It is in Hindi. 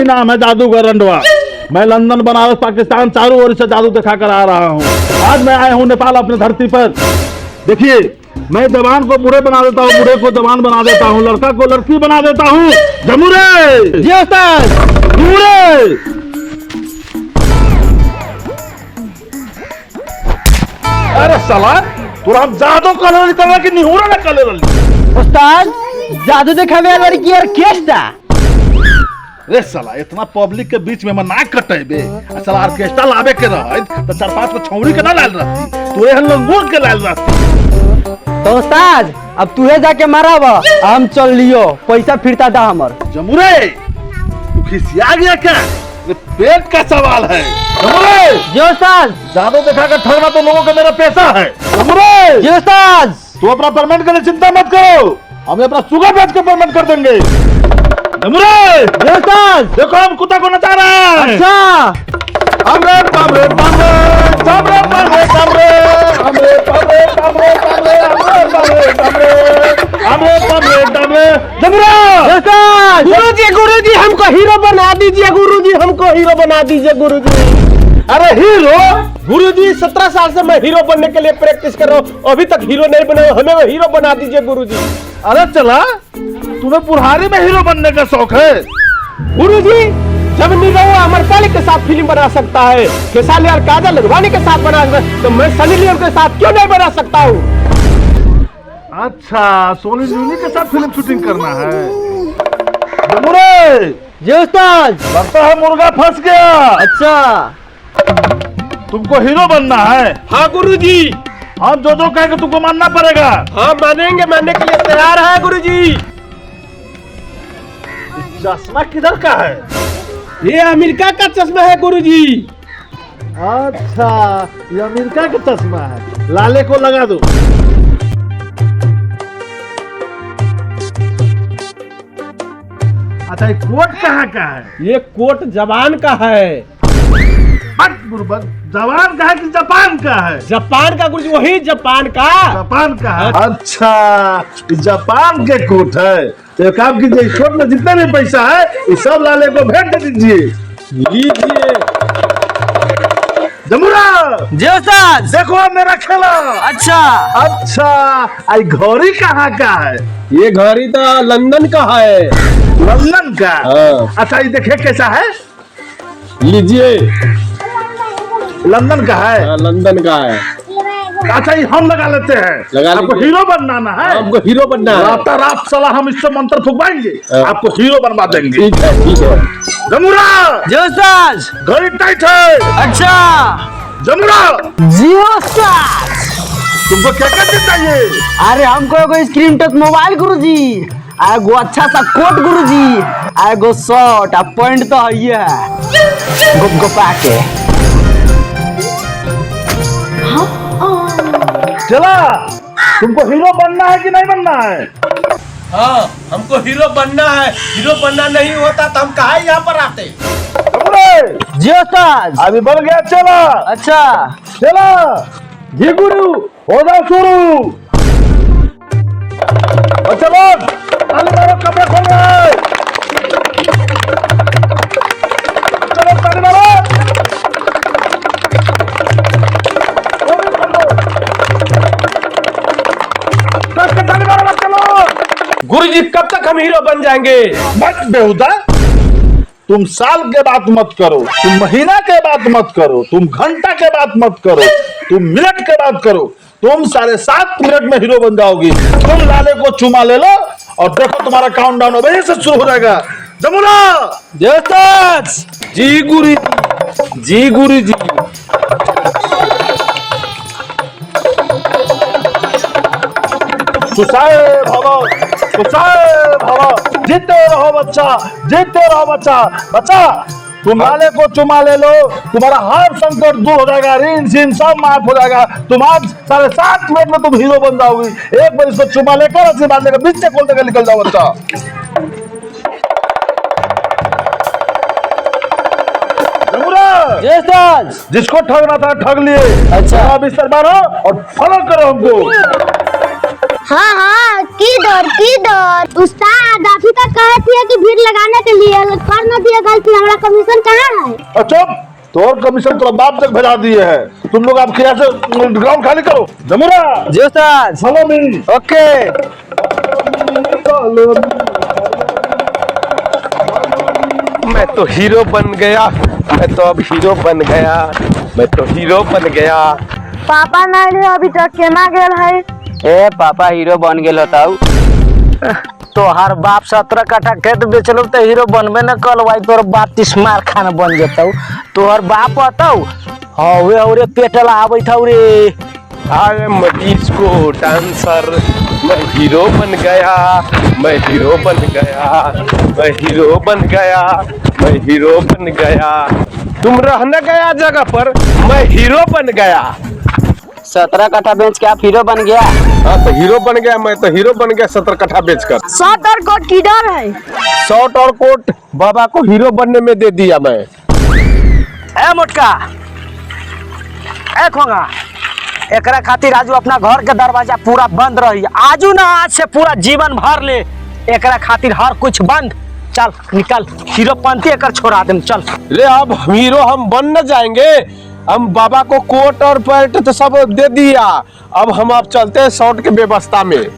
ही नाम है जादूगर रंडवा। मैं लंदन, बनारस, पाकिस्तान चारों ओर से जादू दिखा कर आ रहा हूँ। आज मैं आया हूँ नेपाल अपनी धरती पर। देखिए, मैं जवान को बूढ़े बना देता हूँ, बूढ़े को जवान बना देता हूँ, लड़का को लड़की बना देता हूँ। जमुरे जी उस्ताद। जमुरे। अरे साला, तू हम जादू कलर करना कि निहुरा ना कलर उस्ताद, जादू दिखावे वाली लड़की ऑर्केस्ट्रा। रे साला, इतना पब्लिक के बीच में ना कटेबे। साला ऑर्केस्ट्रा लावे के रहत तो 4-5 को छौड़ी के ना लाल रहती, तू एहन लंगूर के लाल रहती। तो उस्ताद, अब तूहे जाके माराब, हम चल लियो, पैसा फिरता दा हमर। जमुरे, तू खिसिया गया क्या? ये पेट का सवाल है। जमुरे जी उस्ताद। जादू दिखा कर ठगना तो लोगों का मेरा पैसा है। जमुरे जी उस्ताद। तू अपना पेमेंट के लिए चिंता मत करो, हम अपना सुगर बेच के पेमेंट कर देंगे। जमुरे जी उस्ताद। देखो, हम कुत्ता को नचा रहे हैं। अच्छा। हमरे हमरे हमरे हमरे हमरे हमरे हमरे हमरे हमरे हमरे हमरे हमरे हमरे हमरे जमुरा। गुरुजी हमको हीरो बना दीजिए, गुरुजी हमको हीरो बना दीजिए गुरुजी। अरे हीरो? गुरुजी 17 साल से मैं हीरो बनने के लिए प्रैक्टिस कर रहा हूँ, अभी तक हीरो नहीं बना, हमें वो हीरो बना दीजिए गुरुजी। अरे चला, तुम्हें बुढ़ारी में हीरो बनने का शौक है? गुरुजी, जब निरहुआ अमरपाली के साथ फिल्म बना सकता है, खेसारी और काजल अडवाणी के साथ बना सकता है, तो मैं सनी लियोन के साथ क्यों नहीं बना सकता हूँ? अच्छा, सोनी जूनी के साथ फिल्म शूटिंग करना है। जमुरे जी उस्ताद। लगता है मुर्गा फंस गया। अच्छा, तुमको हीरो बनना है? हाँ गुरुजी। हम जो कहेंगे तुमको मानना पड़ेगा। हाँ मानेंगे, मानने के लिए तैयार है गुरुजी। चश्मा किधर का है? ये अमेरिका का चश्मा है गुरुजी। अच्छा, ये अमेरिका का चश्मा है। लाले को लगा दो। अच्छा, ये कोट कहाँ का है? ये कोट जवान का है। जवान का है कि जापान का है? जापान का गुरुजी, वही जापान का। जापान का है। अच्छा, जापान के कोट है। तो एक काम कीजिए, इस कोट में जितना भी पैसा है ये सब लाले को भेंट दे दीजिए। लीजिए। जमुरा जी उस्ताद। देखो मेरा खेला। अच्छा। अच्छा, आई घड़ी कहाँ का है? ये घड़ी तो लंदन का है। लंदन का? हाँ। अच्छा, ये देखे कैसा है? लीजिए। लंदन का है? लंदन का है। अच्छा, ये हम लगा लेते हैं। लगा आपको लीजिए। हीरो बनना है? हमको हीरो बनना है। रात रात साला हम इससे मंत्र फुकवाएंगे, आपको हीरो बनवा देंगे। ठीक है, ठीक है। जमुरा जी उस्ताद। घड़ी टाइट है। अच्छा। जमुरा जी उस्ताद। तुमको क्या क्या चाहिए? अरे हमको एगो स्क्रीन टच मोबाइल गुरुजी, एगो अच्छा सा कोट गुरुजी, एगो शर्ट आ पैंट तो है गुपगुपा के। चला, तुमको हीरो बनना है कि नहीं बनना है? हाँ, हमको हीरो बनना है। हीरो बनना नहीं होता तो हम कहाँ यहाँ पर आते? जी उस्ताद। अभी बन गया। चला अच्छा। चला, जी गुरु, हो जाओ शुरू। और चलो, ताली मारो, कपड़े खोलो। चलो, ताली मारो। गुरुजी, कब तक हम हीरो बन जाएंगे? मत बेहुदा, तुम साल के बात मत करो, तुम महीना के बात मत करो, तुम घंटा के बात मत करो, तुम मिनट के बात करो। तुम 7.5 मिनट में हीरो बन जाओगी। तुम लाले को चुमा ले लो और देखो तुम्हारा काउंटडाउन वहीं से शुरू हो जाएगा। जमुना जी उस्ताद। जी गुरु जी, गुरुजी। सुसाए भव, सुसाए भव। जीते रहो बच्चा, जीते रहो बच्चा। बच्चा, तुम लाले को चुमा ले लो, तुम्हारा हर संकट दूर हो जाएगा, ऋण सीन सब माफ हो जाएगा। तुम आज 7.5 मिनट में तुम हीरो बन जाओगी। एक बार इसको चुमा लेकर आशीर्वाद लेकर बीच से खोल देकर निकल जाओ बच्चा। जिसको ठगना था ठग लिए। अच्छा, बिस्तर मारो और फॉलो करो हमको। हाँ हाँ, किधर किधर उस्ताद, अभी तक कहे थे कि भीड़ लगाने के लिए कर न दिया गलती, हमारा कमीशन कहाँ है? चुप, तोर कमीशन तो बाप तक भेजा दिए है। तुम लोग आप खिया से ग्राउंड खाली करो। जमुना जी उस्ताद। Follow me. ओके। मैं तो हीरो बन गया, मैं तो अब हीरो बन गया, मैं तो हीरो बन गया। पापा नहीं रहे अभी तक, केना गेल है? ए पापा हीरो बन गेल होताऊ। तो हर बाप 17 कट्ठा खेत बेचलो तो हीरो बनबे न कल भाई, तोर बाप 30 मार खाना बन जताऊ। तोहर बाप बताऊ हवे औरे पेटला आबै था रे। आई एम डिस्को डांसर, मैं हीरो बन गया, मैं हीरो बन गया, मैं हीरो बन गया, मैं हीरो बन गया। तुम रहने गया जगह पर, मैं हीरो बन गया। 17 कट्ठा बेच के आप हीरो बन गया। हाँ तो हीरो बन गया, मैं तो हीरो बन गया 17 कट्ठा बेचकर। शर्ट और कोट किधर है? शर्ट और कोट बाबा को हीरो बनने में दे दिया मैं। ए मोटका, ए खोंगा, एकरा खातिर आजू अपना घर के दरवाजा पूरा बंद रही। आजू ना आज से पूरा जीवन भर ले एकरा खातिर हर कुछ बंद। चल निकल, हीरो पंथी एकर छोड़ा दे। चल रे अब हीरो हम बन न जाएंगे, हम बाबा को कोट और पैंट तो सब दे दिया। अब हम चलते हैं शर्ट के व्यवस्था में।